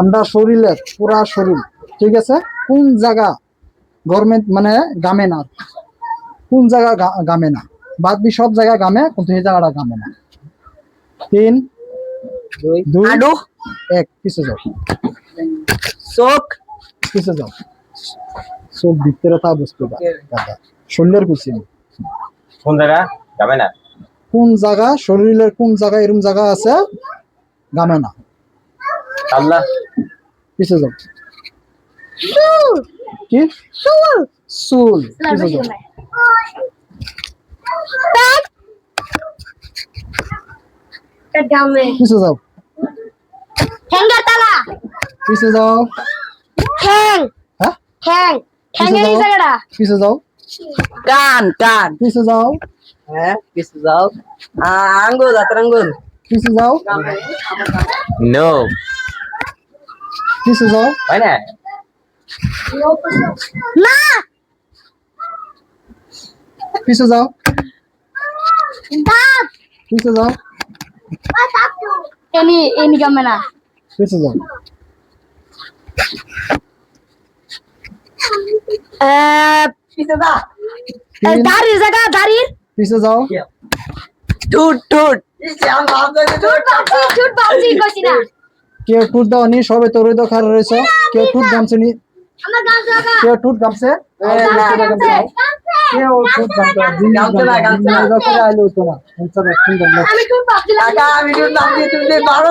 আমরা শরীরের পুরা শরীর, ঠিক আছে, কোন জায়গা গভর্নমেন্ট মানে গামে না, কোন জায়গা গামে না, বাদ দি সব জায়গা গামে, কিন্তু এই জায়গাটা গামে না। 3 2 1 পিছে যাও। চোখ পিছে যাও। চোখ ভিতরে তা বস্তুটা শরীরের পিছনে কোন জায়গা যাবে না? কোন জায়গা শরীরের কোন জায়গা এরকম জায়গা আছে গামে না? আল্লাহ। পিছে যাও। কি চুল? চুল পিছে যাও। পিছে যাও। ঠ্যাঙ্গের তালা। পিছে যাও। ঠ্যাং হ্যাঁ ঠ্যাং ঠ্যাঙ্গের এই জায়গাটা। পিছে যাও। কান কান পিছে যাও। হ্যাঁ কিছু যাও আঙ্গুল হাতের আঙ্গুল পিছে যাও। নো পিছে যাও। হয় না। না পিছে যাও। দাঁত। পিছে যাও। এনি গামে না। পিছে যাও। পিছে দা দাড়ির জায়গা দাড়ির। পিছে যাও। টুট টুট চুট বাউজি কইছি না। কেউ টুট দাও নি, সবে তোর তো খারাপ রয়েছে। কেউ টুট গামছে নি? আমার গাছ জায়গা। কেউ টুট গামছে? কেউ টুট গামছে আইলো তো না। আমি চুট বাউজি। কাকা আমি টুট নাম দিয়ে তুমি 12